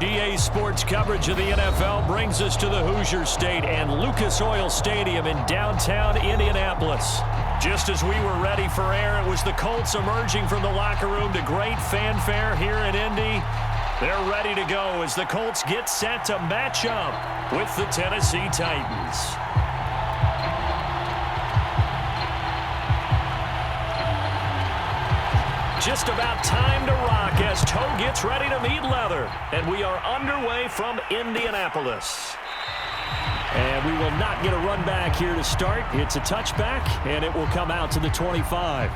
EA Sports coverage of the NFL brings us to the Hoosier State and Lucas Oil Stadium in downtown Indianapolis. Just as we were ready for air, it was the Colts emerging from the locker room to great fanfare here in Indy. They're ready to go as the Colts get set to match up with the Tennessee Titans. Just about time to rock as toe gets ready to meet leather. And we are underway from Indianapolis. And we will not get a run back here to start. It's a touchback, and it will come out to the 25.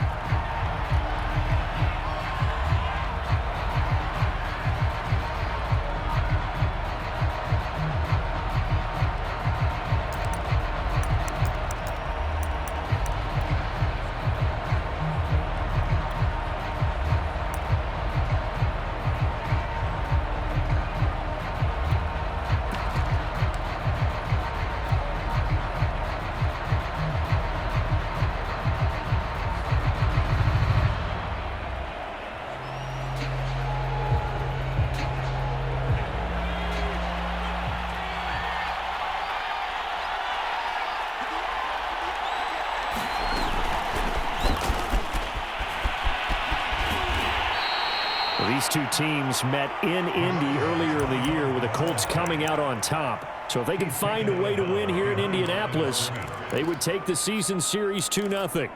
These two teams met in Indy earlier in the year with the Colts coming out on top. So if they can find a way to win here in Indianapolis, they would take the season series 2-0.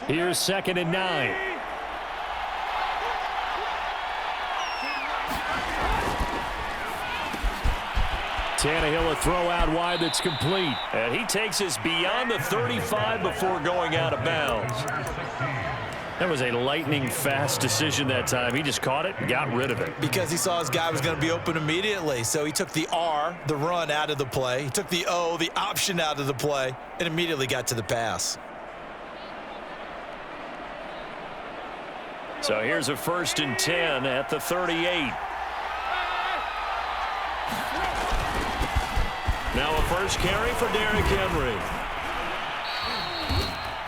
Here's 2nd and 9. Tannehill, a throw out wide that's complete. And he takes us beyond the 35 before going out of bounds. That was a lightning-fast decision that time. He just caught it and got rid of it. Because he saw his guy was going to be open immediately. So he took the R, the run, out of the play. He took the O, the option, out of the play, and immediately got to the pass. So here's a 1st and 10 at the 38. Now a first carry for Derrick Henry.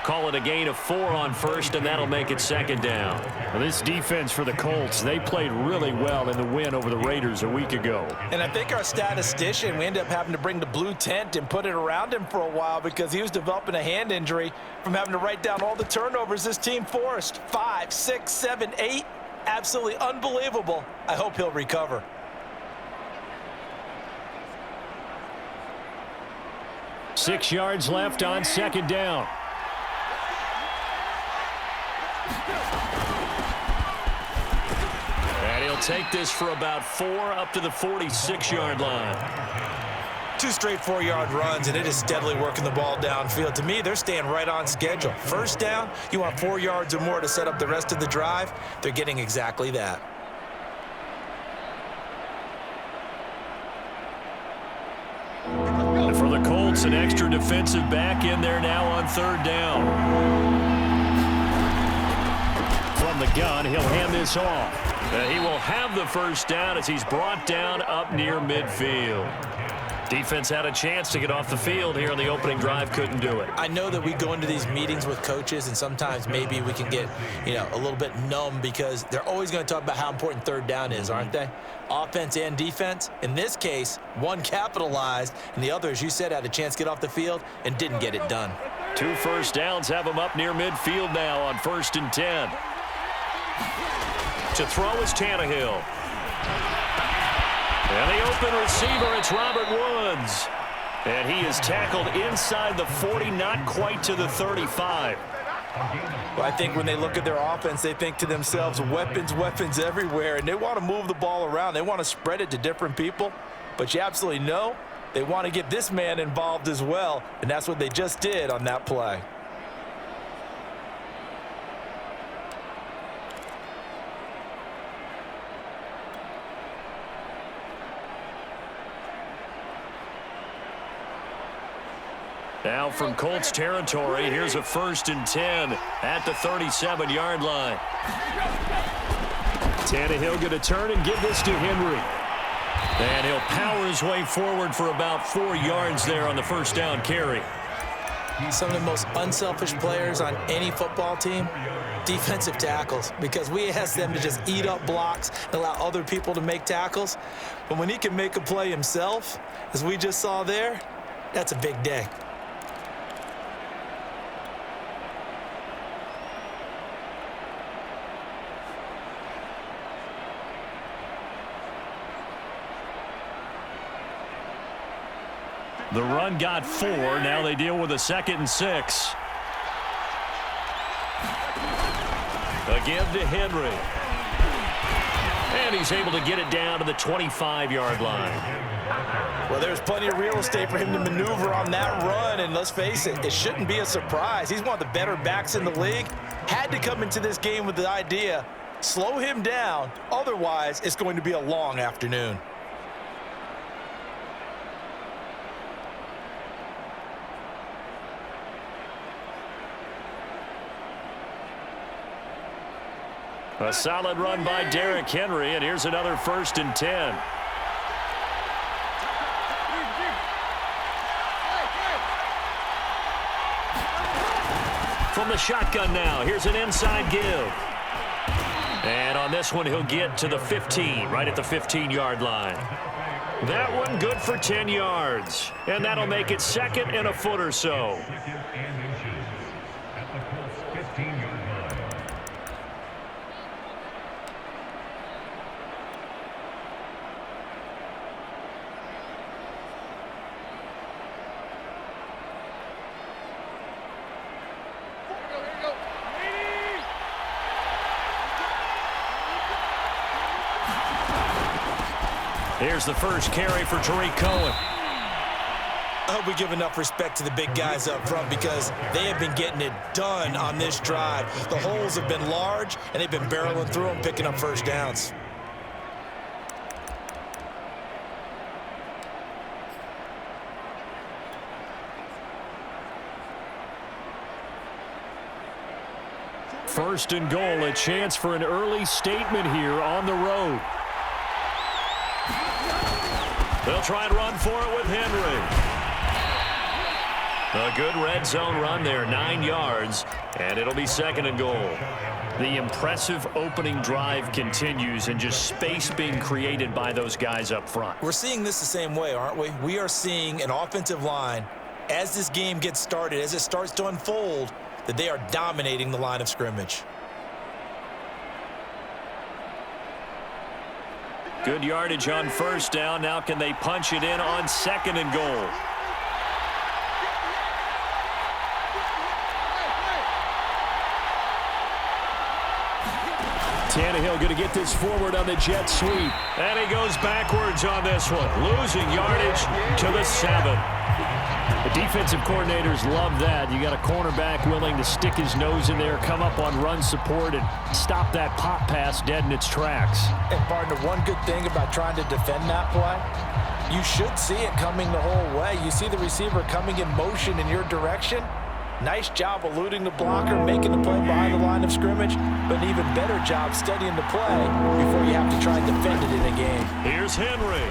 Call it a gain of 4 on first, and that'll make it 2nd down. Well, this defense for the Colts, they played really well in the win over the Raiders a week ago. And I think our statistician, we ended up having to bring the blue tent and put it around him for a while because he was developing a hand injury from having to write down all the turnovers this team forced. 5, 6, 7, 8. Absolutely unbelievable. I hope he'll recover. Six yards left on 2nd down. And he'll take this for about 4 up to the 46-yard line. 2 straight 4-yard runs, and it is steadily working the ball downfield. To me, they're staying right on schedule. First down, you want 4 yards or more to set up the rest of the drive. They're getting exactly that. And for the Colts, an extra defensive back in there now on 3rd down. From the gun, he'll hand this off. He will have the 1st down as he's brought down up near midfield. Defense had a chance to get off the field here on the opening drive, couldn't do it. I know that we go into these meetings with coaches, and sometimes maybe we can get, a little bit numb because they're always going to talk about how important 3rd down is, aren't they? Offense and defense. In this case, one capitalized, and the other, as you said, had a chance to get off the field and didn't get it done. 2 first downs have him up near midfield now on 1st and 10. To throw is Tannehill. And the open receiver, it's Robert Woods. And he is tackled inside the 40, not quite to the 35. Well, I think when they look at their offense, they think to themselves, weapons, weapons everywhere, and they want to move the ball around. They want to spread it to different people. But you absolutely know they want to get this man involved as well, and that's what they just did on that play. Now from Colts territory, here's a 1st and 10 at the 37-yard line. Tannehill going to turn and give this to Henry. And he'll power his way forward for about 4 yards there on the first down carry. Some of the most unselfish players on any football team, defensive tackles, because we ask them to just eat up blocks and allow other people to make tackles. But when he can make a play himself, as we just saw there, that's a big day. The run got 4. Now they deal with a 2nd and 6. Again to Henry. And he's able to get it down to the 25-yard line. Well, there's plenty of real estate for him to maneuver on that run, and let's face it, it shouldn't be a surprise. He's one of the better backs in the league. Had to come into this game with the idea, slow him down, otherwise it's going to be a long afternoon. A solid run by Derrick Henry, and here's another 1st and 10. From the shotgun now, here's an inside give. And on this one, he'll get to the 15, right at the 15-yard line. That one good for 10 yards, and that'll make it 2nd and a foot or so. Here's the first carry for Tariq Cohen. I hope we give enough respect to the big guys up front because they have been getting it done on this drive. The holes have been large, and they've been barreling through them, picking up first downs. First and goal, a chance for an early statement here on the road. They'll try and run for it with Henry. A good red zone run there, 9 yards, and it'll be 2nd and goal. The impressive opening drive continues and just space being created by those guys up front. We're seeing this the same way, aren't we? We are seeing an offensive line, as this game gets started, as it starts to unfold, that they are dominating the line of scrimmage. Good yardage on first down. Now can they punch it in on 2nd and goal? Tannehill going to get this forward on the jet sweep. And he goes backwards on this one. Losing yardage to the 7. The defensive coordinators love that. You got a cornerback willing to stick his nose in there, come up on run support, and stop that pop pass dead in its tracks. And, partner, one good thing about trying to defend that play, you should see it coming the whole way. You see the receiver coming in motion in your direction. Nice job eluding the blocker, making the play behind the line of scrimmage, but an even better job studying the play before you have to try and defend it in a game. Here's Henry.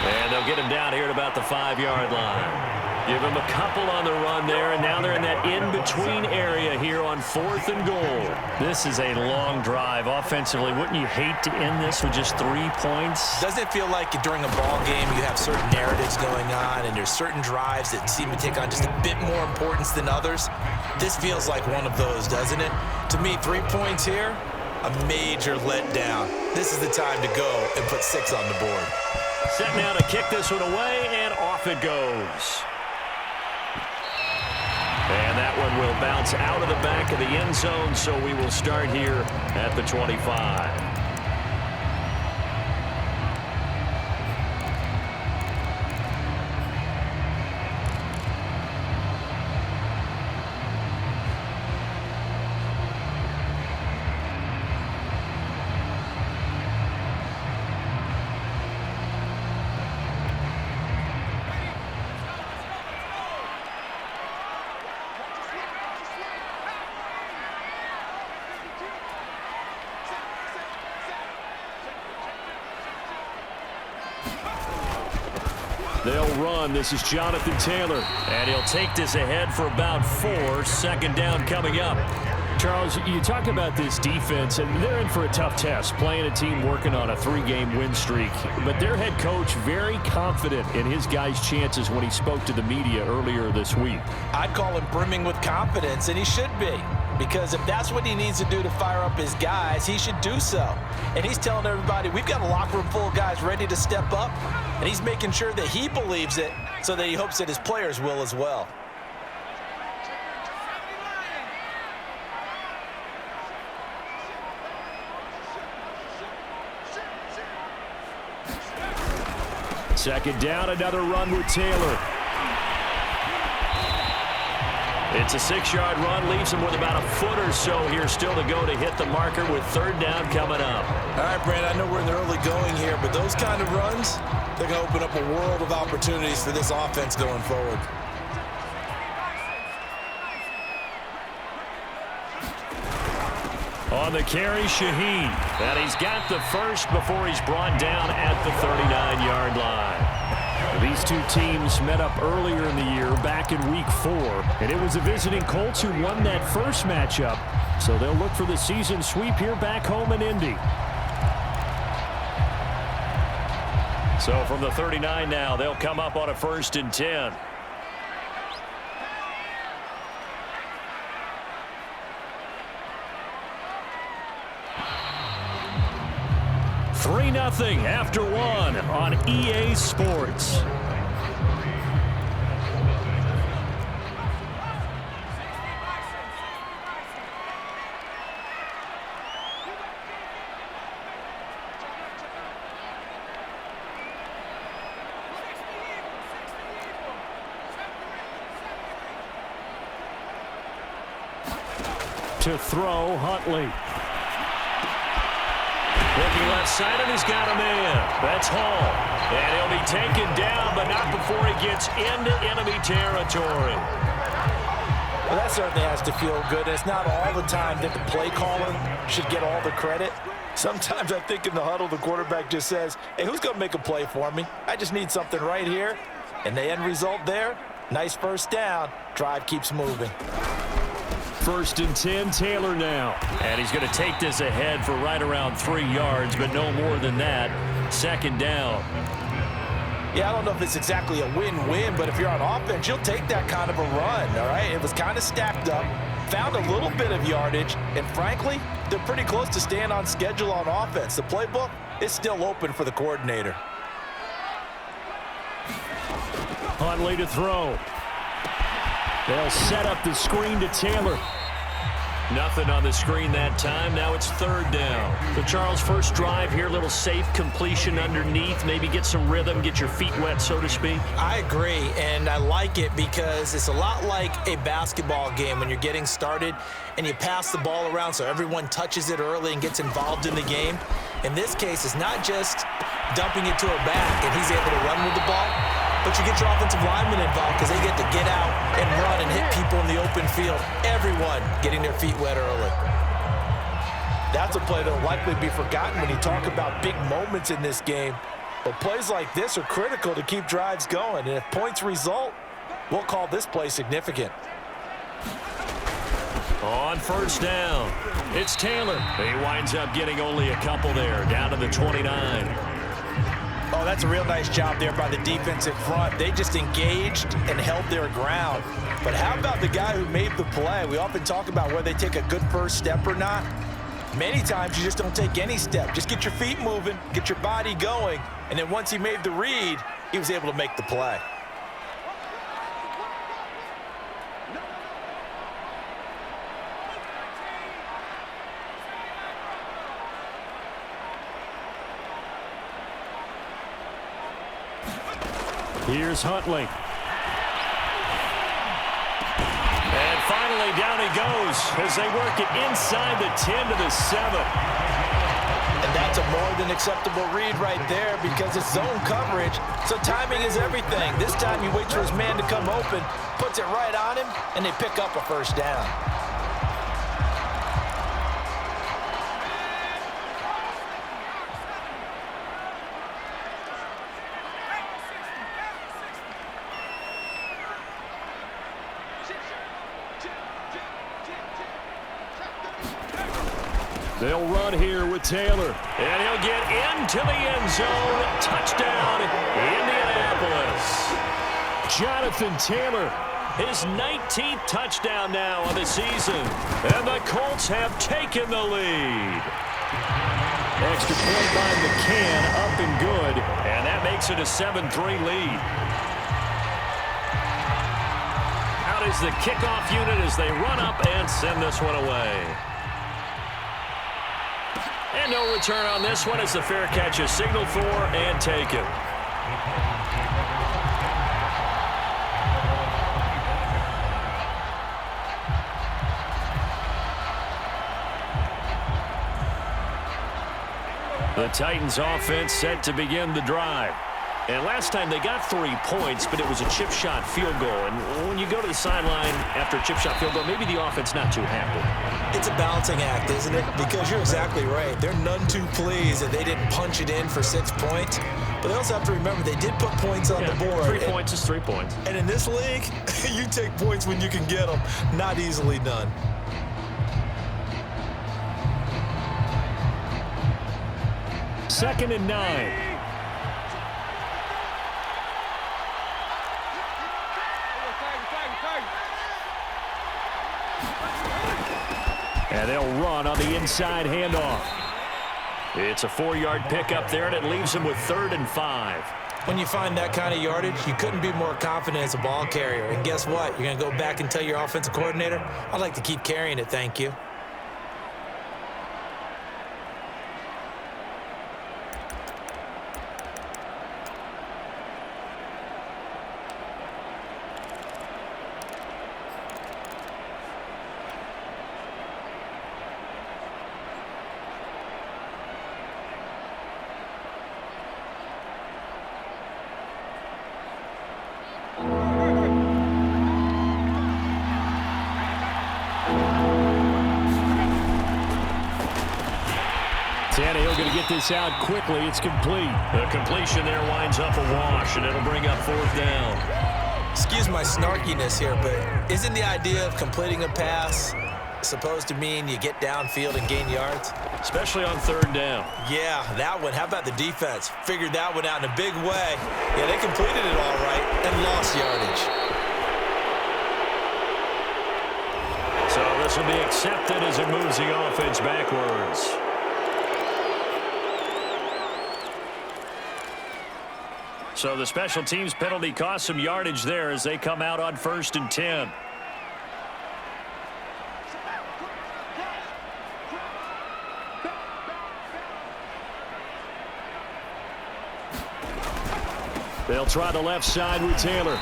And they'll get him down here at about the 5-yard line. Give him a couple on the run there, and now they're in that in-between area here on 4th and goal. This is a long drive offensively. Wouldn't you hate to end this with just 3 points? Doesn't it feel like during a ball game you have certain narratives going on and there's certain drives that seem to take on just a bit more importance than others? This feels like one of those, doesn't it? To me, 3 points here, a major letdown. This is the time to go and put 6 on the board. Set now to kick this one away, and off it goes. And that one will bounce out of the back of the end zone, so we will start here at the 25. They'll run. This is Jonathan Taylor. And he'll take this ahead for about 4. Second down coming up. Charles, you talk about this defense, and they're in for a tough test, playing a team working on a 3-game win streak. But their head coach very confident in his guys' chances when he spoke to the media earlier this week. I'd call him brimming with confidence, and he should be. Because if that's what he needs to do to fire up his guys, he should do so. And he's telling everybody, we've got a locker room full of guys ready to step up, and he's making sure that he believes it so that he hopes that his players will as well. Second down, another run with Taylor. It's a 6-yard run, leaves him with about a foot or so here still to go to hit the marker with third down coming up. All right, Brandon, I know we're in the early going here, but those kind of runs, they're going to open up a world of opportunities for this offense going forward. On the carry, Shaheen. And he's got the first before he's brought down at the 39-yard line. These two teams met up earlier in the year, back in Week 4. And it was the visiting Colts who won that first matchup. So they'll look for the season sweep here back home in Indy. So from the 39 now, they'll come up on a 1st and 10. 3-0 after 1 on EA Sports. To throw, Huntley. Looking left side, and he's got a man. That's Hall. And he'll be taken down, but not before he gets into enemy territory. Well, that certainly has to feel good. It's not all the time that the play caller should get all the credit. Sometimes I think in the huddle, the quarterback just says, hey, who's going to make a play for me? I just need something right here. And the end result there, nice first down. Drive keeps moving. 1st and 10, Taylor now. And he's going to take this ahead for right around 3 yards, but no more than that. Second down. Yeah, I don't know if it's exactly a win-win, but if you're on offense, you'll take that kind of a run, all right? It was kind of stacked up, found a little bit of yardage, and frankly, they're pretty close to staying on schedule on offense. The playbook is still open for the coordinator. Huntley to throw. They'll set up the screen to Taylor. Nothing on the screen that time. Now it's 3rd down. The Charles first drive here, little safe completion underneath. Maybe get some rhythm, get your feet wet, so to speak. I agree, and I like it because it's a lot like a basketball game when you're getting started and you pass the ball around so everyone touches it early and gets involved in the game. In this case, it's not just dumping it to a back and he's able to run with the ball, but you get your offensive linemen involved because they get to get out and run and hit people in the open field. Everyone getting their feet wet early. That's a play that will likely be forgotten when you talk about big moments in this game. But plays like this are critical to keep drives going. And if points result, we'll call this play significant. On 1st down, it's Taylor. He winds up getting only a couple there, down to the 29. Oh, that's a real nice job there by the defensive front. They just engaged and held their ground. But how about the guy who made the play? We often talk about whether they take a good first step or not. Many times you just don't take any step. Just get your feet moving, get your body going, and then once he made the read, he was able to make the play. Here's Huntley. And finally down he goes as they work it inside the 10 to the 7. And that's a more than acceptable read right there because it's zone coverage, so timing is everything. This time he waits for his man to come open, puts it right on him, and they pick up a first down. They'll run here with Taylor. And he'll get into the end zone. Touchdown, Indianapolis. Jonathan Taylor, his 19th touchdown now of the season. And the Colts have taken the lead. Extra point by McCann, up and good. And that makes it a 7-3 lead. Out is the kickoff unit as they run up and send this one away. And no return on this one as the fair catch is signaled for and taken. The Titans offense set to begin the drive. And last time they got 3 points, but it was a chip shot field goal. And when you go to the sideline after a chip shot field goal, maybe the offense not too happy. It's a balancing act, isn't it? Because you're exactly right. They're none too pleased that they didn't punch it in for 6 points. But they also have to remember they did put points on the board. 3 points is 3 points. And in this league, you take points when you can get them. Not easily done. Second and 9. And they'll run on the inside handoff. It's a 4-yard pickup there, and it leaves them with 3rd and 5. When you find that kind of yardage, you couldn't be more confident as a ball carrier. And guess what? You're going to go back and tell your offensive coordinator, I'd like to keep carrying it, thank you. Tannehill going to get this out quickly. It's complete. The completion there winds up a wash, and it'll bring up 4th down. Excuse my snarkiness here, but isn't the idea of completing a pass supposed to mean you get downfield and gain yards? Especially on 3rd down. Yeah, that one. How about the defense? Figured that one out in a big way. Yeah, they completed it all right and lost yardage. So this will be accepted as it moves the offense backwards. So the special teams penalty cost some yardage there as they come out on 1st and 10. They'll try the left side with Taylor.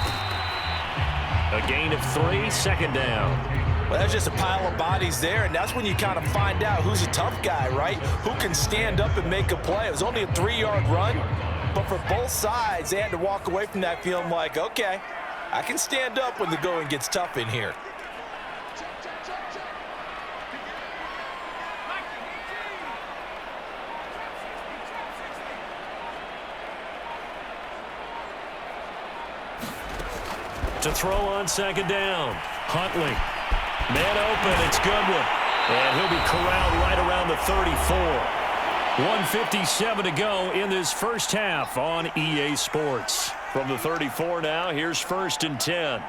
A gain of 3, 2nd down. Well, that's just a pile of bodies there, and that's when you kind of find out who's a tough guy, right? Who can stand up and make a play. It was only a 3-yard run, but for both sides, they had to walk away from that feeling like, okay, I can stand up when the going gets tough in here. To throw on 2nd down. Huntley. Man open. It's Goodwin. And he'll be corralled right around the 34. 1:57 to go in this first half on EA Sports. From the 34 now, here's 1st and 10.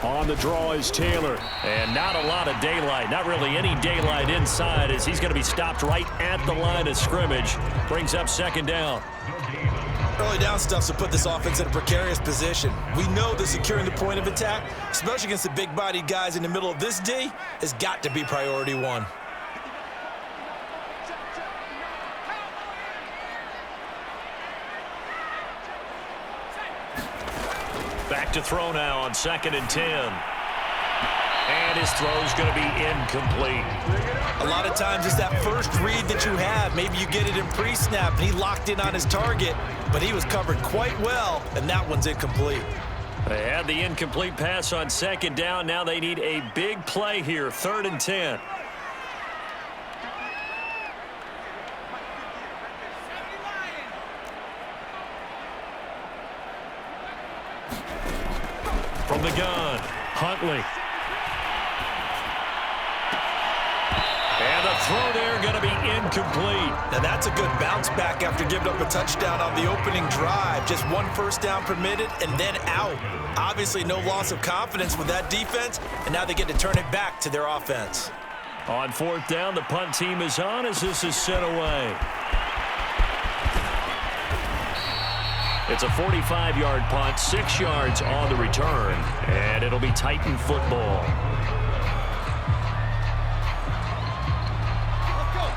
On the draw is Taylor. And not a lot of daylight. Not really any daylight inside as he's going to be stopped right at the line of scrimmage. Brings up 2nd down. Early down stuff to put this offense in a precarious position. We know that securing the point of attack, especially against the big-bodied guys in the middle of this D, has got to be priority 1. Back to throw now on 2nd and 10. And his throw's going to be incomplete. A lot of times it's that first read that you have. Maybe you get it in pre-snap, and he locked in on his target, but he was covered quite well, and that one's incomplete. They had the incomplete pass on 2nd down. Now they need a big play here, 3rd and 10. From the gun, Huntley. And the throw there going to be incomplete. Now that's a good bounce back after giving up a touchdown on the opening drive. Just one first down permitted and then out. Obviously no loss of confidence with that defense, and now they get to turn it back to their offense. On fourth down, the punt team is on as this is sent away. It's a 45-yard punt, 6 yards on the return, and it'll be Titan football.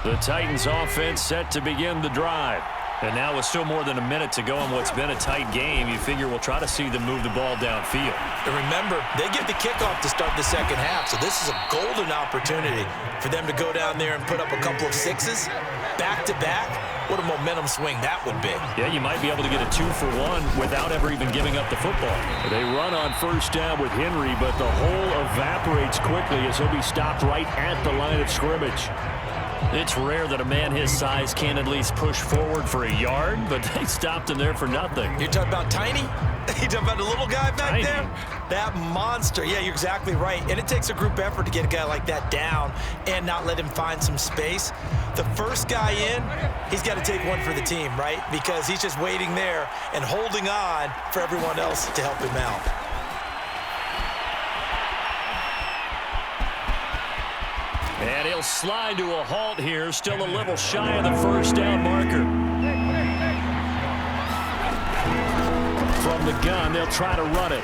The Titans offense set to begin the drive. And now with still more than a minute to go in what's been a tight game, you figure we'll try to see them move the ball downfield. And remember, they get the kickoff to start the second half, so this is a golden opportunity for them to go down there and put up a couple of sixes back-to-back. What a momentum swing that would be. Yeah, you might be able to get a 2-for-1 without ever even giving up the football. They run on first down with Henry, but the hole evaporates quickly as he'll be stopped right at the line of scrimmage. It's rare that a man his size can at least push forward for a yard, but they stopped him there for nothing. You're talking about tiny? You're talking about the little guy back there? That monster. Yeah, you're exactly right. And it takes a group effort to get a guy like that down and not let him find some space. The first guy in, he's got to take one for the team, right? Because he's just waiting there and holding on for everyone else to help him out. And he'll slide to a halt here, still a little shy of the first down marker. From the gun, they'll try to run it.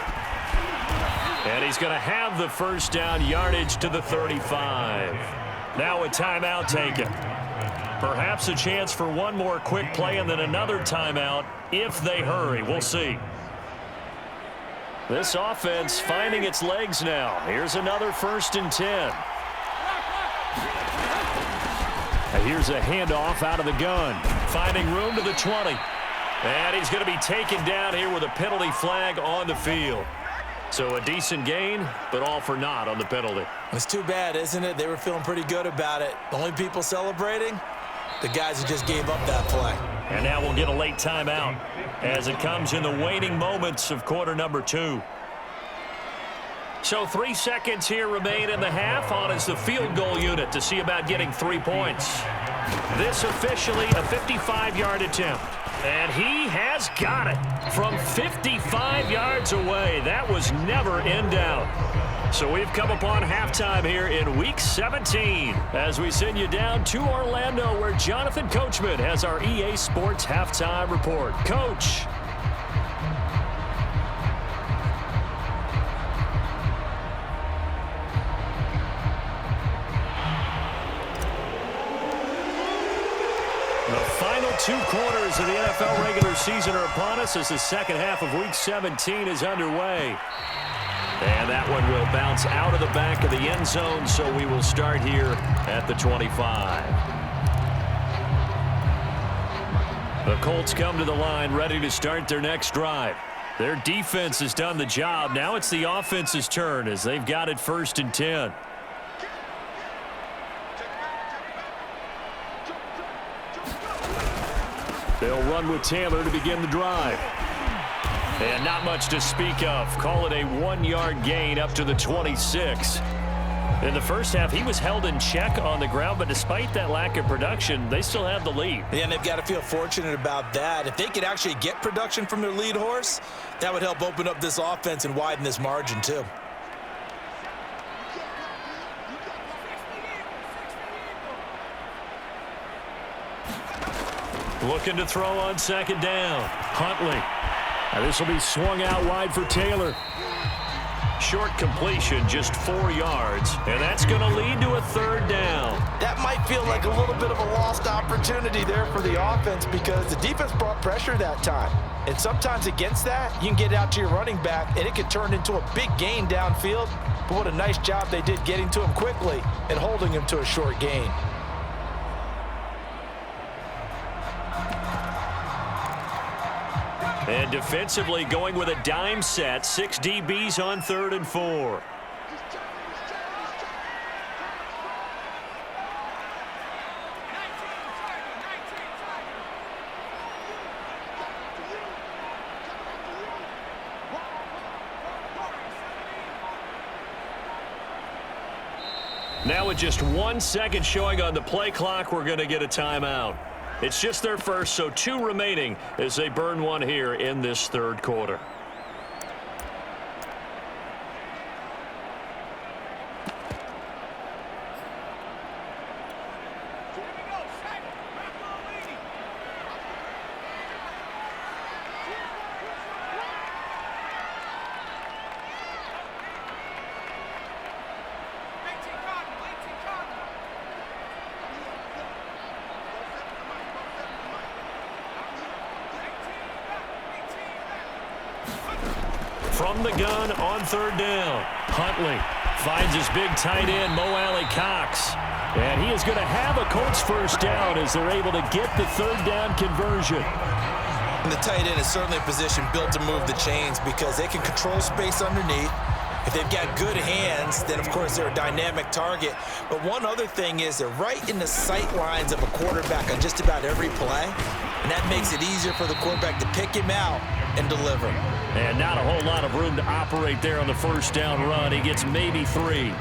And he's going to have the first down yardage to the 35. Now a timeout taken. Perhaps a chance for one more quick play and then another timeout if they hurry. We'll see. This offense finding its legs now. Here's another 1st and 10. Here's a handoff out of the gun. Finding room to the 20. And he's going to be taken down here with a penalty flag on the field. So a decent gain, but all for naught on the penalty. It's too bad, isn't it? They were feeling pretty good about it. The only people celebrating, the guys who just gave up that play. And now we'll get a late timeout as it comes in the waning moments of quarter number 2. So 3 seconds here remain in the half. On is the field goal unit to see about getting 3 points. This officially a 55-yard attempt. And he has got it from 55 yards away. That was never in doubt. So we've come upon halftime here in Week 17 as we send you down to Orlando where Jonathan Coachman has our EA Sports halftime report. Coach. The final 2 quarters of the NFL regular season are upon us as the second half of Week 17 is underway. And that one will bounce out of the back of the end zone, so we will start here at the 25. The Colts come to the line ready to start their next drive. Their defense has done the job. Now it's the offense's turn as they've got it 1st and 10. They'll run with Taylor to begin the drive. And not much to speak of. Call it a 1-yard gain up to the 26. In the first half, he was held in check on the ground, but despite that lack of production, they still have the lead. Yeah, and they've got to feel fortunate about that. If they could actually get production from their lead horse, that would help open up this offense and widen this margin too. Looking to throw on 2nd down. Huntley. Now this will be swung out wide for Taylor. Short completion, just 4 yards, and that's going to lead to a 3rd down. That might feel like a little bit of a lost opportunity there for the offense because the defense brought pressure that time. And sometimes against that, you can get out to your running back, and it could turn into a big gain downfield. But what a nice job they did getting to him quickly and holding him to a short gain. And defensively going with a dime set. 6 DBs on 3rd and 4. Now with just 1 second showing on the play clock, we're going to get a timeout. It's just their first, so 2 remaining as they burn one here in this third quarter. From the gun on third down, Huntley finds his big tight end, Mo Alley-Cox. And he is going to have a Colts first down as they're able to get the third down conversion. And the tight end is certainly a position built to move the chains because they can control space underneath. If they've got good hands, then, of course, they're a dynamic target. But one other thing is they're right in the sight lines of a quarterback on just about every play. And that makes it easier for the quarterback to pick him out and deliver. And not a whole lot of room to operate there on the first down run. He gets maybe 3.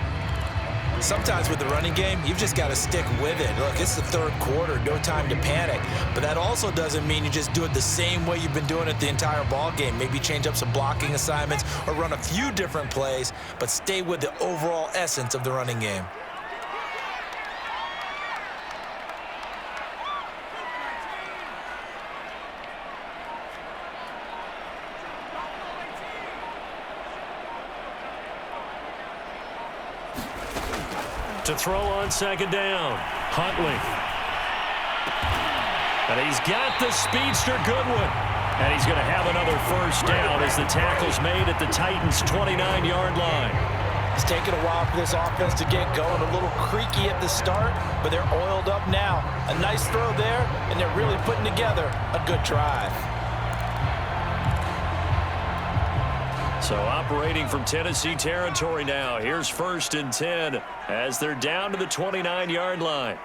Sometimes with the running game, you've just got to stick with it. Look, it's the third quarter, no time to panic. But that also doesn't mean you just do it the same way you've been doing it the entire ball game. Maybe change up some blocking assignments or run a few different plays, but stay with the overall essence of the running game. To throw on second down, Huntley. And he's got the speedster Goodwin. And he's going to have another first down as the tackle's made at the Titans' 29-yard line. It's taken a while for this offense to get going. A little creaky at the start, but they're oiled up now. A nice throw there, and they're really putting together a good drive. So operating from Tennessee territory now. Here's 1st and 10 as they're down to the 29-yard line.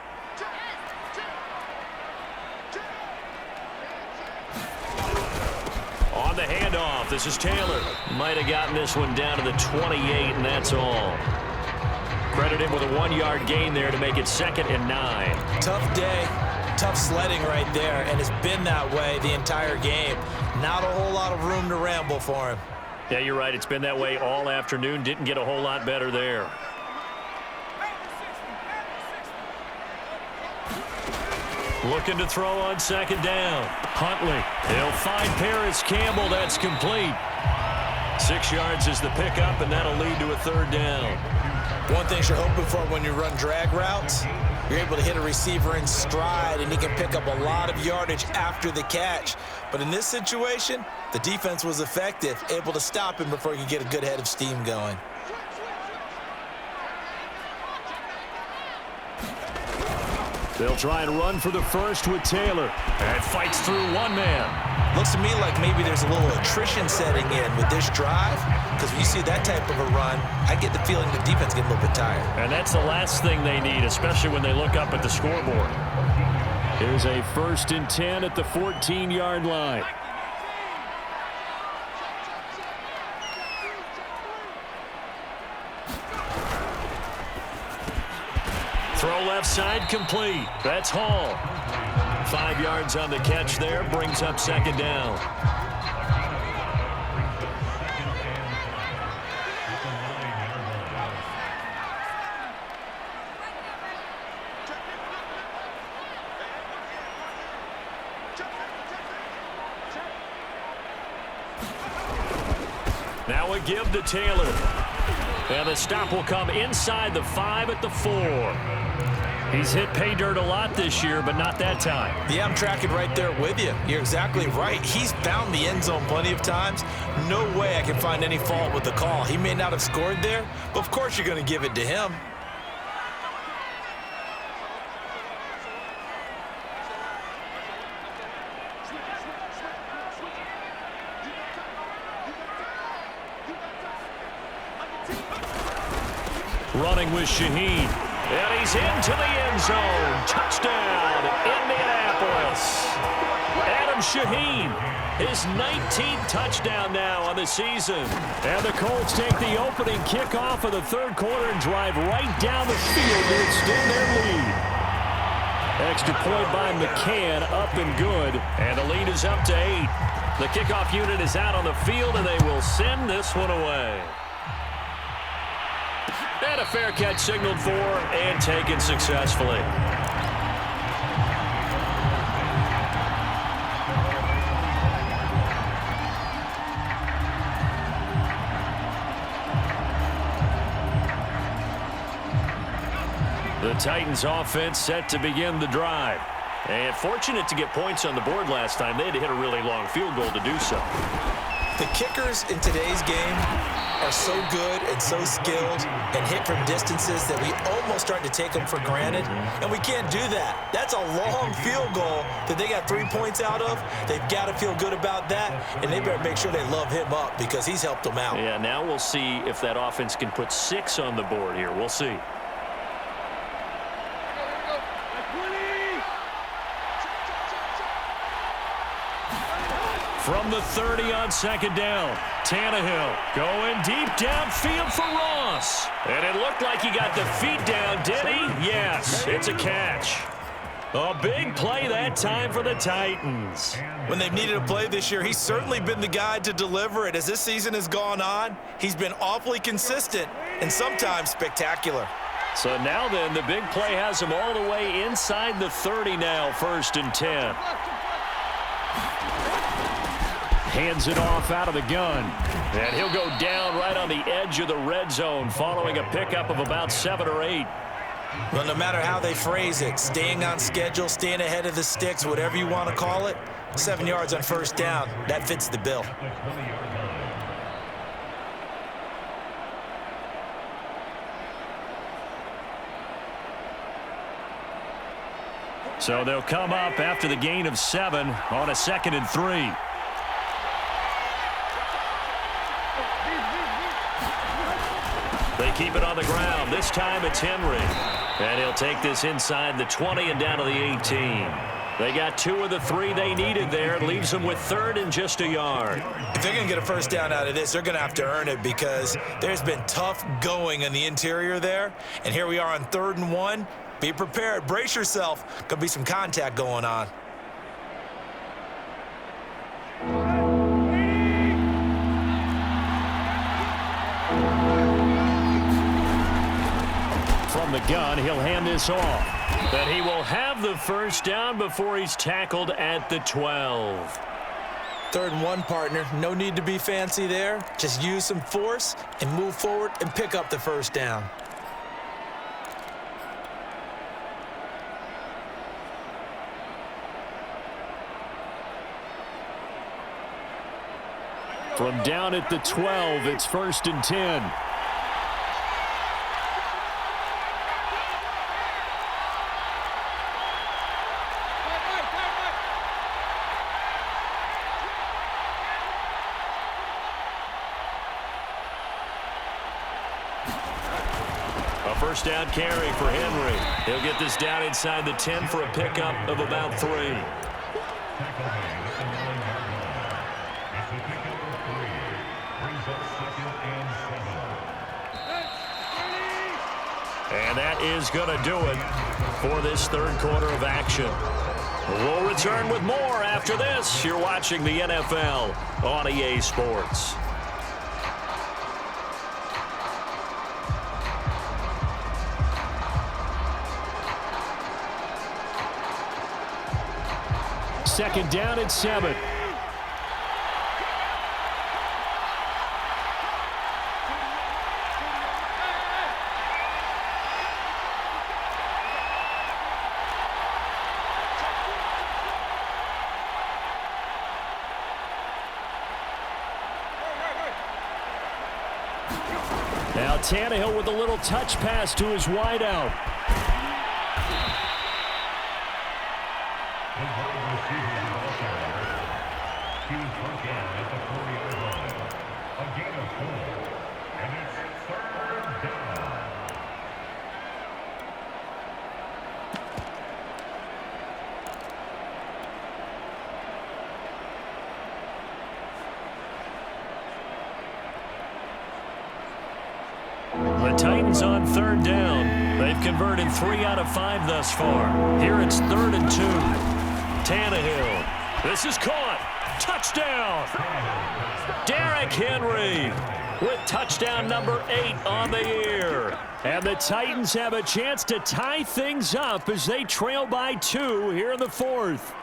On the handoff, this is Taylor. Might have gotten this one down to the 28, and that's all. Credit him with a 1-yard gain there to make it 2nd and 9. Tough day, tough sledding right there, and it's been that way the entire game. Not a whole lot of room to ramble for him. Yeah, you're right. It's been that way all afternoon. Didn't get a whole lot better there. Looking to throw on second down. Huntley. He'll find Paris Campbell. That's complete. 6 yards is the pickup, and that'll lead to a third down. One thing you're hoping for when you run drag routes, you're able to hit a receiver in stride, and he can pick up a lot of yardage after the catch. But in this situation, the defense was effective, able to stop him before he could get a good head of steam going. They'll try and run for the first with Taylor. And fights through one man. Looks to me like maybe there's a little attrition setting in with this drive, because when you see that type of a run, I get the feeling the defense getting a little bit tired. And that's the last thing they need, especially when they look up at the scoreboard. Here's a 1st and 10 at the 14-yard line. Throw left side complete. That's Hall. 5 yards on the catch there. Brings up 2nd down. Now a give to Taylor. And the stop will come inside the 5 at the 4. He's hit pay dirt a lot this year, but not that time. Yeah, I'm tracking right there with you. You're exactly right. He's found the end zone plenty of times. No way I can find any fault with the call. He may not have scored there, but of course you're going to give it to him. Running with Shaheen. And he's into the end zone. Touchdown, Indianapolis. Adam Shaheen, his 19th touchdown now on the season. And the Colts take the opening kickoff of the third quarter and drive right down the field to extend their lead. Extra point by McCann, up and good. And the lead is up to 8. The kickoff unit is out on the field, and they will send this one away. And a fair catch signaled for and taken successfully. The Titans offense set to begin the drive. And fortunate to get points on the board last time. They had to hit a really long field goal to do so. The kickers in today's game are so good and so skilled and hit from distances that we almost start to take them for granted, and we can't do that. That's a long field goal that they got 3 points out of. They've got to feel good about that, and they better make sure they love him up because he's helped them out. Yeah, now we'll see if that offense can put 6 on the board here. We'll see. From the 30 on second down, Tannehill going deep downfield for Ross. And it looked like he got the feet down, did he? Yes, it's a catch. A big play that time for the Titans. When they've needed a play this year, he's certainly been the guy to deliver it. As this season has gone on, he's been awfully consistent and sometimes spectacular. So now then, the big play has him all the way inside the 30 now, 1st and 10. Hands it off out of the gun. And he'll go down right on the edge of the red zone following a pickup of about 7 or 8. Well, no matter how they phrase it, staying on schedule, staying ahead of the sticks, whatever you want to call it, 7 yards on 1st down, that fits the bill. So they'll come up after the gain of 7 on a 2nd and 3. They keep it on the ground. This time it's Henry. And he'll take this inside the 20 and down to the 18. They got 2 of the 3 they needed there. It leaves them with 3rd and just a yard. If they're going to get a 1st down out of this, they're going to have to earn it because there's been tough going in the interior there. And here we are on 3rd and 1. Be prepared. Brace yourself. Going to be some contact going on. From the gun, he'll hand this off. But he will have the 1st down before he's tackled at the 12. 3rd and 1, partner. No need to be fancy there. Just use some force and move forward and pick up the 1st down. From down at the 12, it's 1st and 10. A 1st down carry for Henry. He'll get this down inside the 10 for a pickup of about 3. And that is going to do it for this 3rd quarter of action. We'll return with more after this. You're watching the NFL on EA Sports. Second down at 7. Now Tannehill with a little touch pass to his wideout. The Titans on third down. They've converted 3 out of 5 thus far. Here it's 3rd and 2. Tannehill. This is caught. Touchdown. Derrick Henry with touchdown number 8 on the year. And the Titans have a chance to tie things up as they trail by 2 here in the 4th.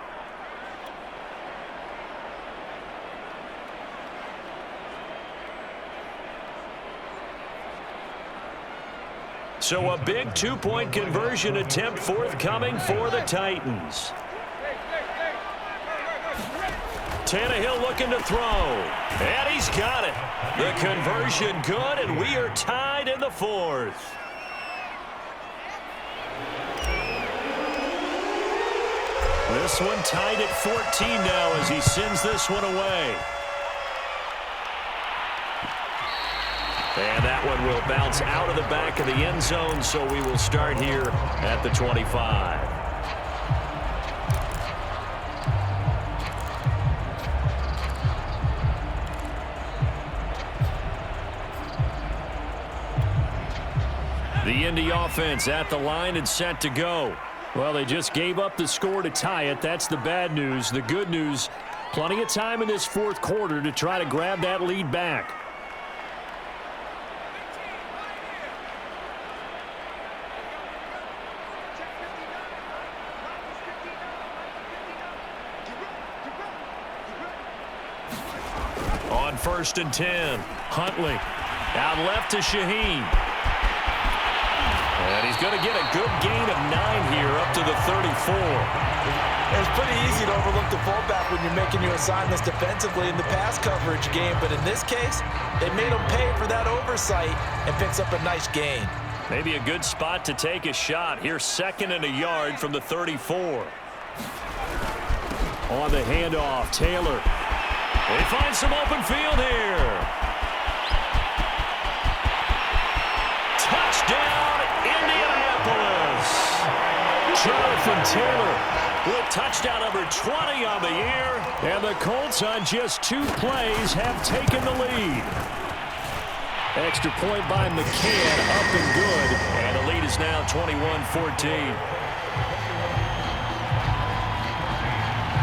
So a big 2-point conversion attempt forthcoming for the Titans. Tannehill looking to throw. And he's got it. The conversion good, and we are tied in the 4th. This one tied at 14 now as he sends this one away. And that one will bounce out of the back of the end zone, so we will start here at the 25. The Indy offense at the line and set to go. Well, they just gave up the score to tie it. That's the bad news. The good news, plenty of time in this 4th quarter to try to grab that lead back. On 1st and 10, Huntley out left to Shaheen. And he's going to get a good gain of 9 here up to the 34. It's pretty easy to overlook the fullback when you're making your assignments defensively in the pass coverage game. But in this case, they made him pay for that oversight and picks up a nice gain. Maybe a good spot to take a shot. Here's 2nd and a yard from the 34. On the handoff, Taylor. They find some open field here. Touchdown, Indianapolis. Jonathan Taylor with touchdown number 20 on the year. And the Colts on just 2 plays have taken the lead. Extra point by McCann, up and good. And the lead is now 21-14.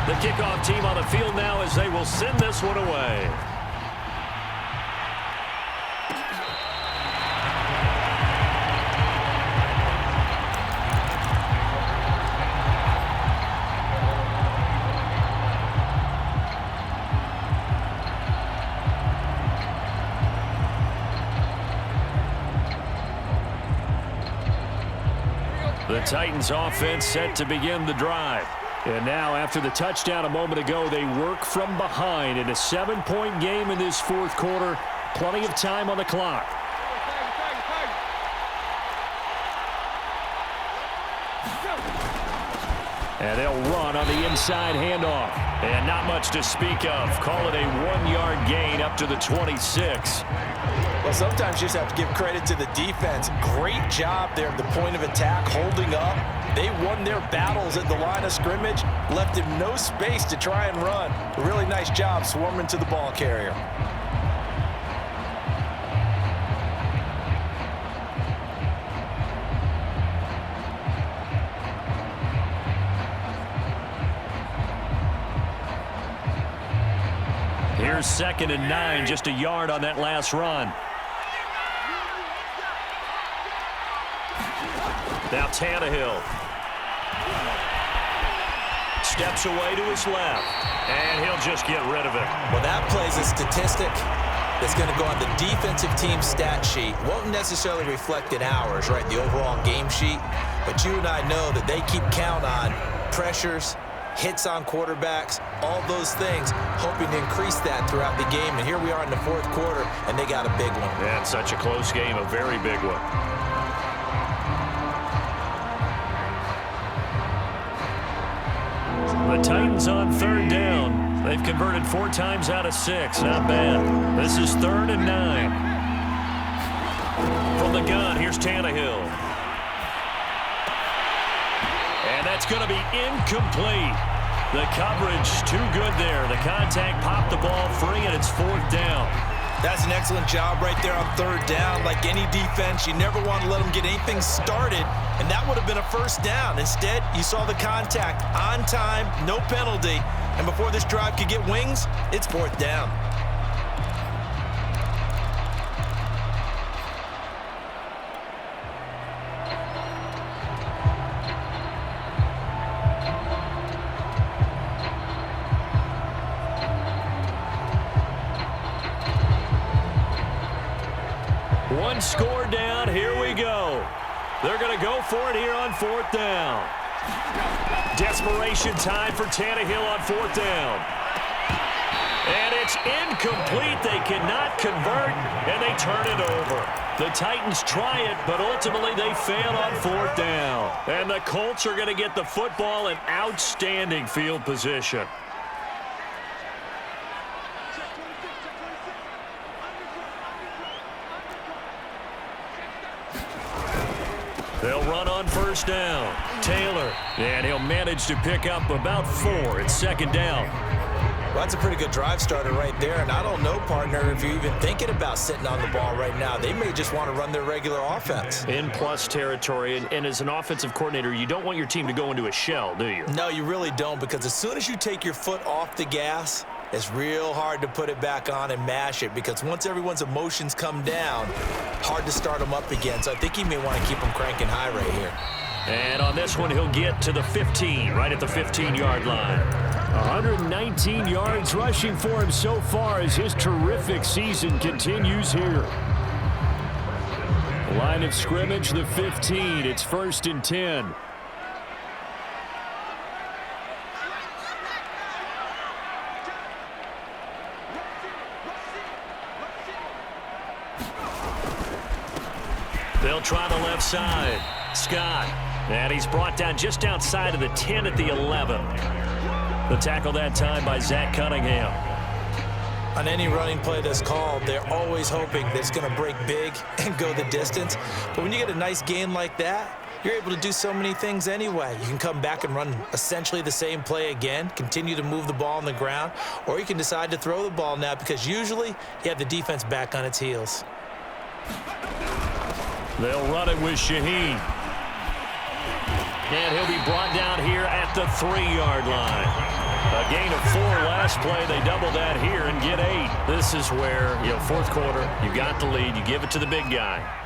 The kickoff team on the field now as they will send this one away. The Titans offense set to begin the drive. And now, after the touchdown a moment ago, they work from behind in a 7-point game in this 4th quarter. Plenty of time on the clock. And they'll run on the inside handoff. And not much to speak of. Call it a 1-yard gain up to the 26. Well, sometimes you just have to give credit to the defense. Great job there at the point of attack, holding up. They won their battles at the line of scrimmage, left him no space to try and run. A really nice job swarming to the ball carrier. Here's 2nd and 9, just a yard on that last run. Now Tannehill steps away to his left, and he'll just get rid of it. Well, that play's a statistic that's going to go on the defensive team stat sheet. Won't necessarily reflect in ours, right, the overall game sheet. But you and I know that they keep count on pressures, hits on quarterbacks, all those things, hoping to increase that throughout the game. And here we are in the 4th quarter, and they got a big one. Yeah, it's such a close game, a very big one. The Titans on 3rd down. They've converted 4 times out of 6. Not bad. This is 3rd and 9. From the gun, here's Tannehill. And that's going to be incomplete. The coverage too good there. The contact popped the ball free, and it's 4th down. That's an excellent job right there on third down. Like any defense, you never want to let them get anything started, and that would have been a first down. Instead, you saw the contact on time, no penalty, and before this drive could get wings, it's fourth down. One score down. Here we go. They're going to go for it here on fourth down. Desperation time for Tannehill on fourth down. And it's incomplete. They cannot convert, and they turn it over. The Titans try it, but ultimately they fail on fourth down. And the Colts are going to get the football in outstanding field position. They'll run on first down. Taylor, and he'll manage to pick up about 4. It's second down. Well, that's a pretty good drive starter right there, and I don't know, partner, if you're even thinking about sitting on the ball right now. They may just want to run their regular offense. In plus territory, and as an offensive coordinator, you don't want your team to go into a shell, do you? No, you really don't, because as soon as you take your foot off the gas, it's real hard to put it back on and mash it, because once everyone's emotions come down, hard to start them up again. So I think he may want to keep them cranking high right here. And on this one, he'll get to the 15, right at the 15-yard line. 119 yards rushing for him so far as his terrific season continues here. Line of scrimmage, the 15. It's 1st and 10. They'll try the left side. Scott. And he's brought down just outside of the 10 at the 11. The tackle that time by Zach Cunningham. On any running play that's called, they're always hoping that it's going to break big and go the distance. But when you get a nice gain like that, you're able to do so many things anyway. You can come back and run essentially the same play again, continue to move the ball on the ground, or you can decide to throw the ball now, because usually you have the defense back on its heels. They'll run it with Shaheen. And he'll be brought down here at the 3-yard line. A gain of 4 last play. They double that here and get 8. This is where, fourth quarter, you got the lead. You give it to the big guy.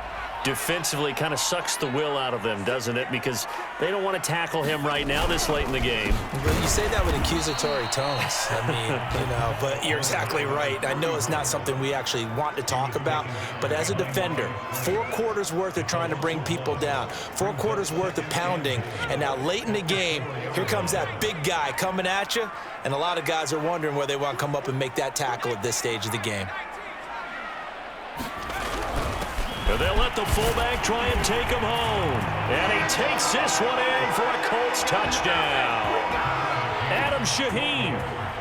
Defensively kind of sucks the will out of them, doesn't it? Because they don't want to tackle him right now this late in the game. Well, you say that with accusatory tones. I mean, but you're exactly right. I know it's not something we actually want to talk about, but as a defender, 4 quarters worth of trying to bring people down, 4 quarters worth of pounding, and now late in the game, here comes that big guy coming at you, and a lot of guys are wondering where they want to come up and make that tackle at this stage of the game. They'll let the fullback try and take him home. And he takes this one in for a Colts touchdown. Adam Shaheen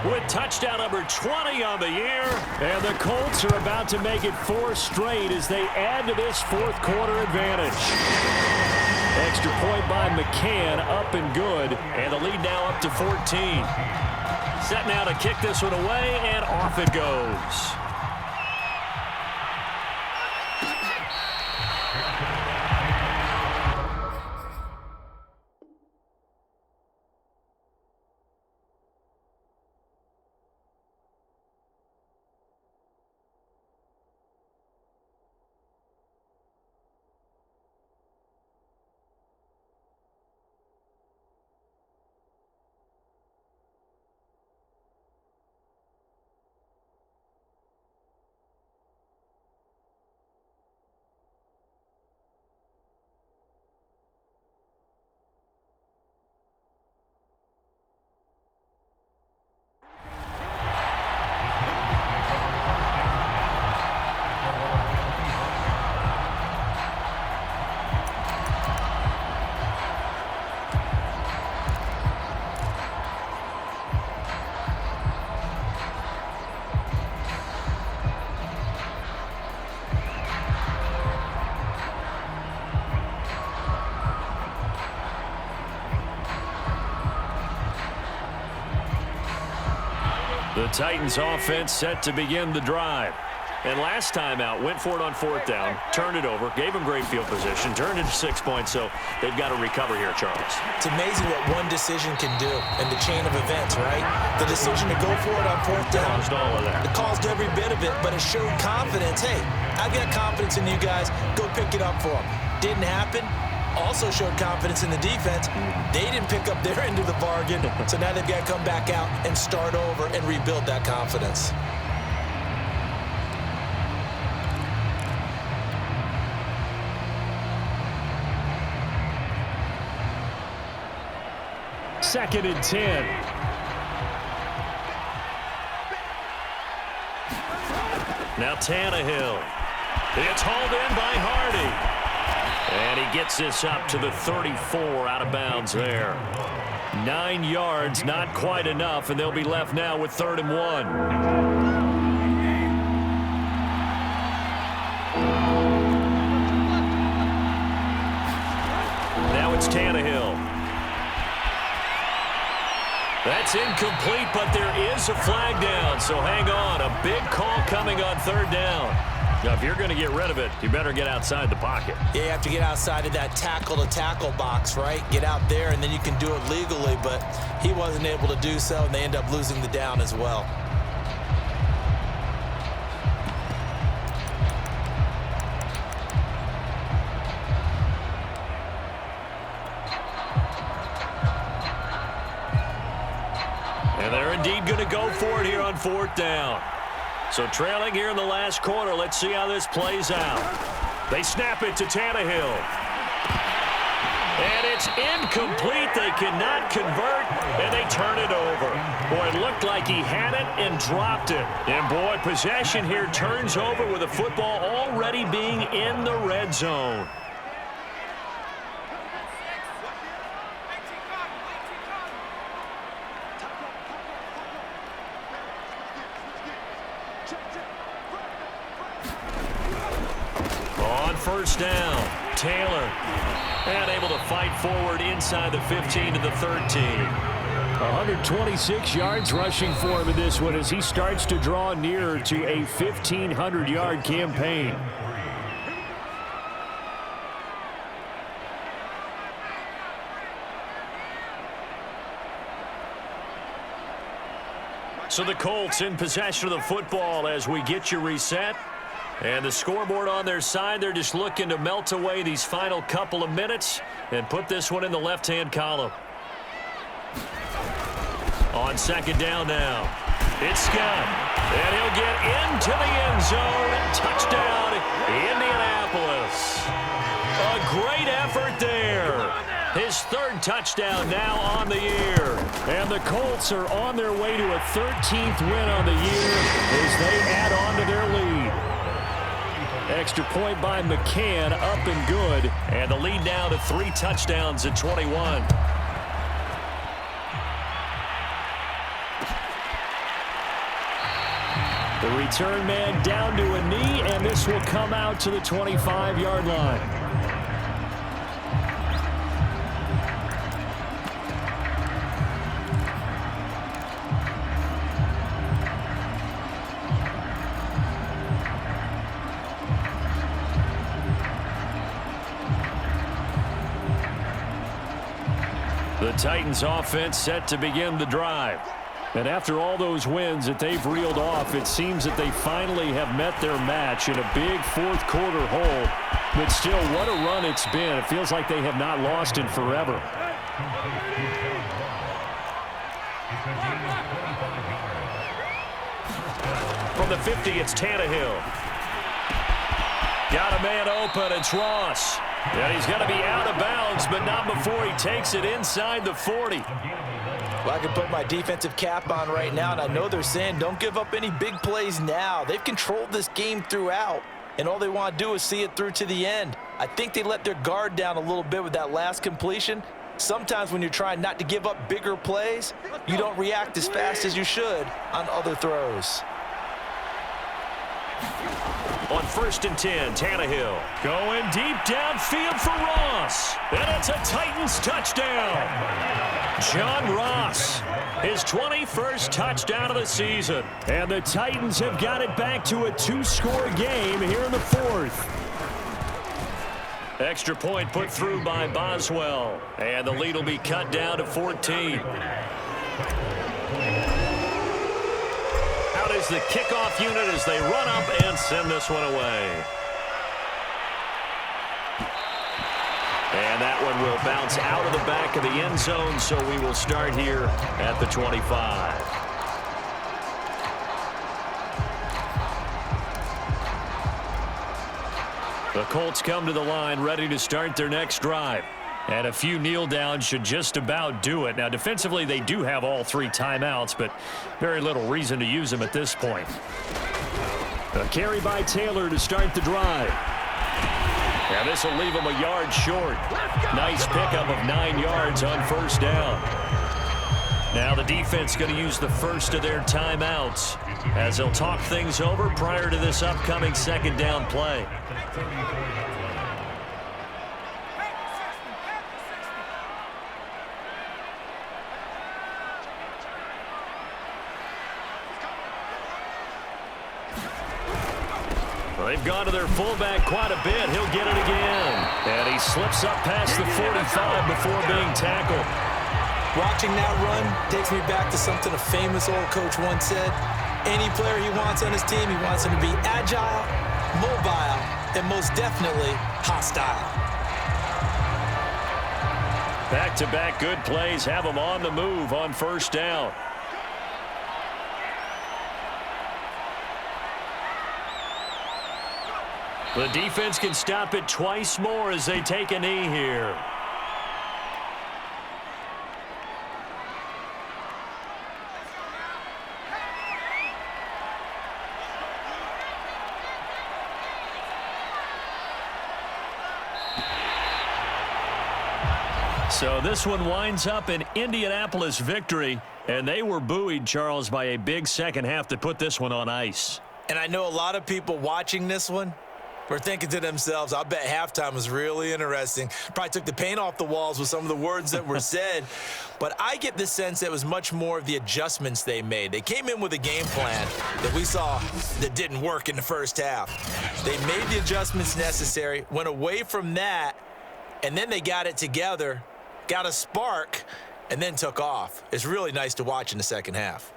with touchdown number 20 on the year. And the Colts are about to make it 4 straight as they add to this fourth quarter advantage. Extra point by McCann, up and good. And the lead now up to 14. Set now to kick this one away, and off it goes. The Titans offense set to begin the drive. And last time out, went for it on 4th down, turned it over, gave them great field position, turned it 6 points, so they've got to recover here, Charles. It's amazing what one decision can do in the chain of events, right? The decision to go for it on 4th down. Caused all of that. It caused every bit of it, but it showed confidence. Hey, I've got confidence in you guys. Go pick it up for them. Didn't happen. Also showed confidence in the defense. They didn't pick up their end of the bargain, so now they've got to come back out and start over and rebuild that confidence. Second and 10. Now Tannehill. It's hauled in by Hardy. And he gets this up to the 34 out of bounds there. 9 yards, not quite enough, and they'll be left now with 3rd and 1. Now it's Tannehill. That's incomplete, but there is a flag down, so hang on. A big call coming on 3rd down. Now, if you're going to get rid of it, you better get outside the pocket. Yeah, you have to get outside of that tackle-to-tackle box, right? Get out there, and then you can do it legally, but he wasn't able to do so, and they end up losing the down as well. And they're indeed going to go for it here on 4th down. So trailing here in the last quarter, let's see how this plays out. They snap it to Tannehill. And it's incomplete. They cannot convert, and they turn it over. Boy, it looked like he had it and dropped it. And, boy, possession here turns over with the football already being in the red zone. On 1st down, Taylor, and able to fight forward inside the 15 to the 13. 126 yards rushing for him in this one as he starts to draw nearer to a 1,500-yard campaign. So the Colts in possession of the football as we get you reset. And the scoreboard on their side, they're just looking to melt away these final couple of minutes and put this one in the left-hand column. On 2nd down now, it's Scott. And he'll get into the end zone. Touchdown, Indianapolis. A great effort there. His 3rd touchdown now on the year. And the Colts are on their way to a 13th win on the year as they add on to their lead. Extra point by McCann, up and good. And the lead now to 3 touchdowns at 21. The return man down to a knee, and this will come out to the 25-yard line. The Titans offense set to begin the drive. And after all those wins that they've reeled off, it seems that they finally have met their match in a big 4th quarter hole. But still, what a run it's been. It feels like they have not lost in forever. From the 50, it's Tannehill. Got a man open. It's Ross. And he's going to be out of bounds, but not before he takes it inside the 40. Well, I can put my defensive cap on right now, and I know they're saying don't give up any big plays now. They've controlled this game throughout, and all they want to do is see it through to the end. I think they let their guard down a little bit with that last completion. Sometimes when you're trying not to give up bigger plays, you don't react as fast as you should on other throws. On 1st and 10, Tannehill going deep downfield for Ross. And it's a Titans touchdown. John Ross, his 21st touchdown of the season. And the Titans have got it back to a 2-score game here in the 4th. Extra point put through by Boswell. And the lead will be cut down to 14. Out is the kickoff unit as they run up and send this one away. And that one will bounce out of the back of the end zone, so we will start here at the 25. The Colts come to the line ready to start their next drive. And a few kneel downs should just about do it. Now, defensively, they do have all 3 timeouts, but very little reason to use them at this point. A carry by Taylor to start the drive. And this will leave them a yard short. Nice pickup of 9 yards on 1st down. Now the defense going to use the first of their timeouts as they'll talk things over prior to this upcoming 2nd down play. They've gone to their fullback quite a bit. He'll get it again. And he slips up past the 45 before being tackled. Watching that run takes me back to something a famous old coach once said. Any player he wants on his team, he wants him to be agile, mobile, and most definitely hostile. Back-to-back good plays have them on the move on 1st down. The defense can stop it twice more as they take a knee here. So this one winds up an Indianapolis victory, and they were buoyed, Charles, by a big second half to put this one on ice. And I know a lot of people watching this one were thinking to themselves, I bet halftime was really interesting. Probably took the paint off the walls with some of the words that were said. But I get the sense that it was much more of the adjustments they made. They came in with a game plan that we saw that didn't work in the first half. They made the adjustments necessary, went away from that, and then they got it together, got a spark, and then took off. It's really nice to watch in the second half.